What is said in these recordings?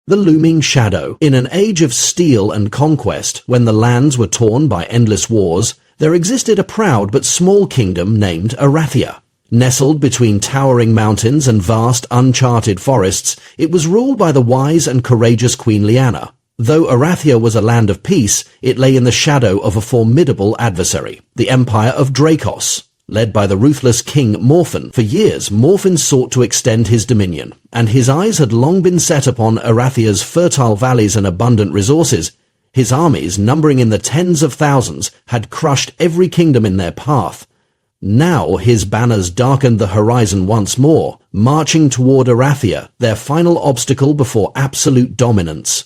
The looming shadow. In an age of steel and conquest, when the lands were torn by endless wars, there existed a proud but small kingdom named Arathia. Nestled between towering mountains and vast uncharted forests, it was ruled by the wise and courageous QueenLiana. Though Arathia was a land of peace, it lay in the shadow of a formidable adversary, the Empire of Drakos. Led by the ruthless King Morphin, for years Morphin sought to extend his dominion, and his eyes had long been set upon Arathia's fertile valleys and abundant resources. His armies, numbering in the tens of thousands, had crushed every kingdom in their path. Now his banners darkened the horizon once more, marching toward Arathia, their final obstacle before absolute dominance.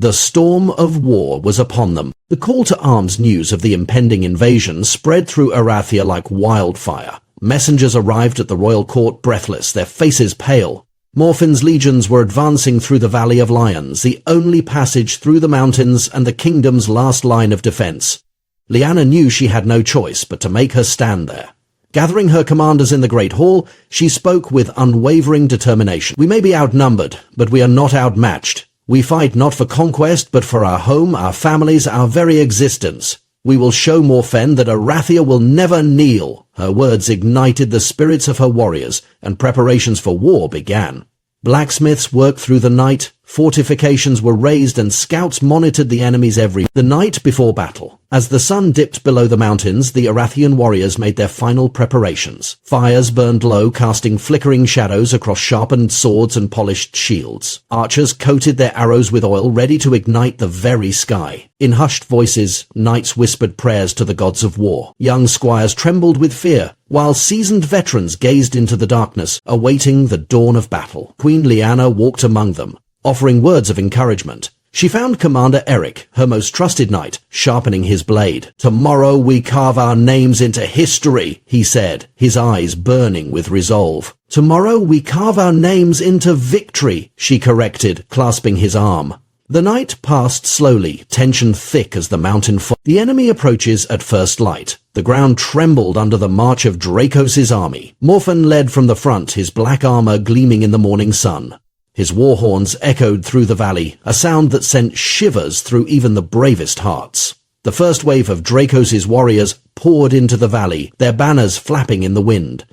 The storm of war was upon them. The call to arms news of the impending invasion spread through Arathia like wildfire. Messengers arrived at the royal court breathless, their faces pale. Morphin's legions were advancing through the Valley of Lions, the only passage through the mountains and the kingdom's last line of defense. Liana knew she had no choice but to make her stand there. Gathering her commanders in the Great Hall, she spoke with unwavering determination. "We may be outnumbered, but we are not outmatched. We fight not for conquest, but for our home, our families, our very existence. We will show Morphin that Arathia will never kneel." Her words ignited the spirits of her warriors, and preparations for war began. Blacksmiths worked through the night, fortifications were raised, and scouts monitored the enemies the night before battle. As the sun dipped below the mountains, the Arathian warriors made their final preparations. Fires burned low, casting flickering shadows across sharpened swords and polished shields. Archers coated their arrows with oil, ready to ignite the very sky. In hushed voices, knights whispered prayers to the gods of war. Young squires trembled with fear, while seasoned veterans gazed into the darkness, awaiting the dawn of battle. QueenLiana walked among them, offering words of encouragement. She found Commander Eric, her most trusted knight, sharpening his blade. "Tomorrow we carve our names into history," he said, his eyes burning with resolve. "Tomorrow we carve our names into victory," she corrected, clasping his arm. The night passed slowly, tension thick as the mountain fell. The enemy approaches at first light. The ground trembled under the march of Drakos' army. Morphin led from the front, his black armor gleaming in the morning sun. His war horns echoed through the valley, a sound that sent shivers through even the bravest hearts. The first wave of Drakos' warriors poured into the valley, their banners flapping in the wind.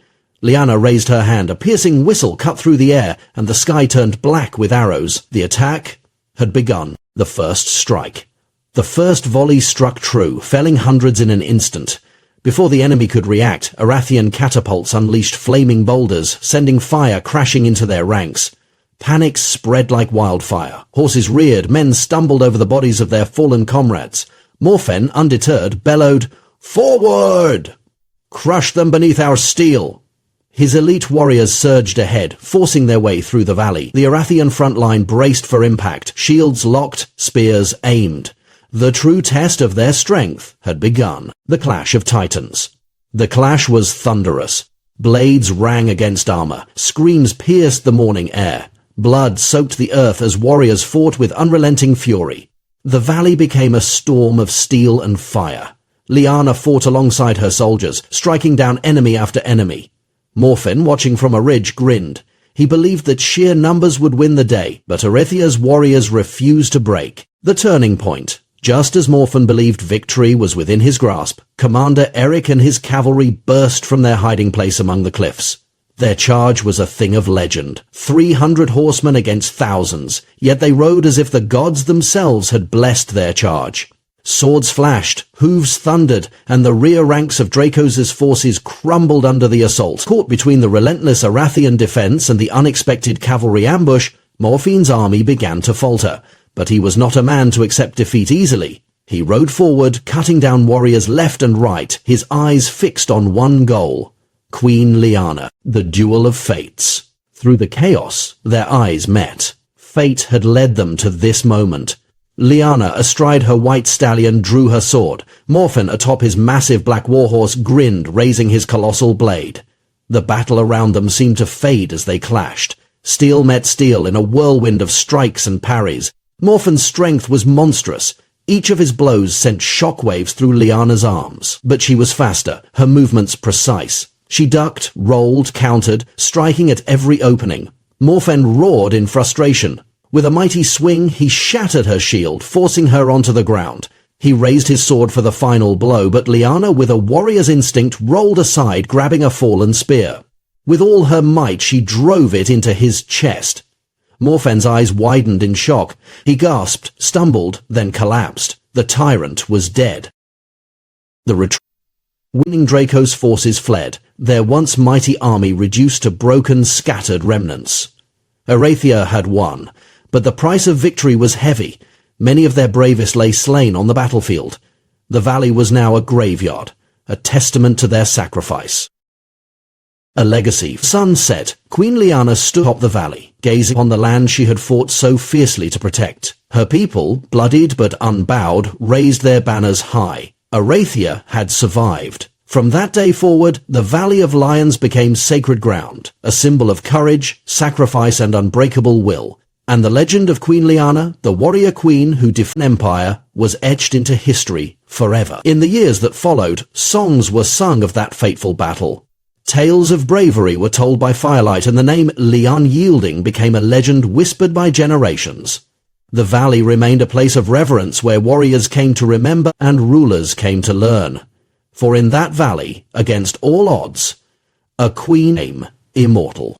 Liana raised her hand, a piercing whistle cut through the air, and the sky turned black with arrows. The attack had begun. The first strike. The first volley struck true, felling hundreds in an instant. Before the enemy could react, Arathian catapults unleashed flaming boulders, sending fire crashing into their ranks. Panic spread like wildfire. Horses reared, men stumbled over the bodies of their fallen comrades. Morphin, undeterred, bellowed, "Forward! Crush them beneath our steel!" His elite warriors surged ahead, forcing their way through the valley. The Arathian front line braced for impact, shields locked, spears aimed. The true test of their strength had begun. The clash of titans. The clash was thunderous. Blades rang against armor. Screams pierced the morning air. Blood soaked the earth as warriors fought with unrelenting fury. The valley became a storm of steel and fire. Liana fought alongside her soldiers, striking down enemy after enemy. Morphin, watching from a ridge, grinned. He believed that sheer numbers would win the day, but Arathia's warriors refused to break. The turning point. Just as Morphin believed victory was within his grasp, Commander Eric and his cavalry burst from their hiding place among the cliffs. Their charge was a thing of legend. 300 horsemen against thousands, yet they rode as if the gods themselves had blessed their charge. Swords flashed, hooves thundered, and the rear ranks of Drakos' forces crumbled under the assault. Caught between the relentless Arathian defense and the unexpected cavalry ambush, Morphin's army began to falter. But he was not a man to accept defeat easily. He rode forward, cutting down warriors left and right, his eyes fixed on one goal. QueenLiana, the duel of fates. Through the chaos, their eyes met. Fate had led them to this moment. Liana, astride her white stallion, drew her sword. Morphin, atop his massive black warhorse, grinned, raising his colossal blade. The battle around them seemed to fade as they clashed. Steel met steel in a whirlwind of strikes and parries. Morphin's strength was monstrous. Each of his blows sent shockwaves through Liana's arms. But she was faster, her movements precise. She ducked, rolled, countered, striking at every opening. Morphin roared in frustration. With a mighty swing, he shattered her shield, forcing her onto the ground. He raised his sword for the final blow, but Liana, with a warrior's instinct, rolled aside, grabbing a fallen spear. With all her might, she drove it into his chest. Morfenn's eyes widened in shock. He gasped, stumbled, then collapsed. The tyrant was dead. The winning Dracos' forces fled, their once mighty army reduced to broken, scattered remnants. Arathia had won, but the price of victory was heavy. Many of their bravest lay slain on the battlefield. The valley was now a graveyard, a testament to their sacrifice. A legacy. Sun set. QueenLiana stood atop the valley, gazing on the land she had fought so fiercely to protect. Her people, bloodied but unbowed, raised their banners high. Arathia had survived. From that day forward, the Valley of Lions became sacred ground, a symbol of courage, sacrifice, and unbreakable will. And the legend of QueenLiana, the warrior queen who defied an empire, was etched into history forever. In the years that followed, songs were sung of that fateful battle. Tales of bravery were told by firelight, and the name Liana Yielding became a legend whispered by generations. The valley remained a place of reverence where warriors came to remember and rulers came to learn. For in that valley, against all odds, a queen came immortal.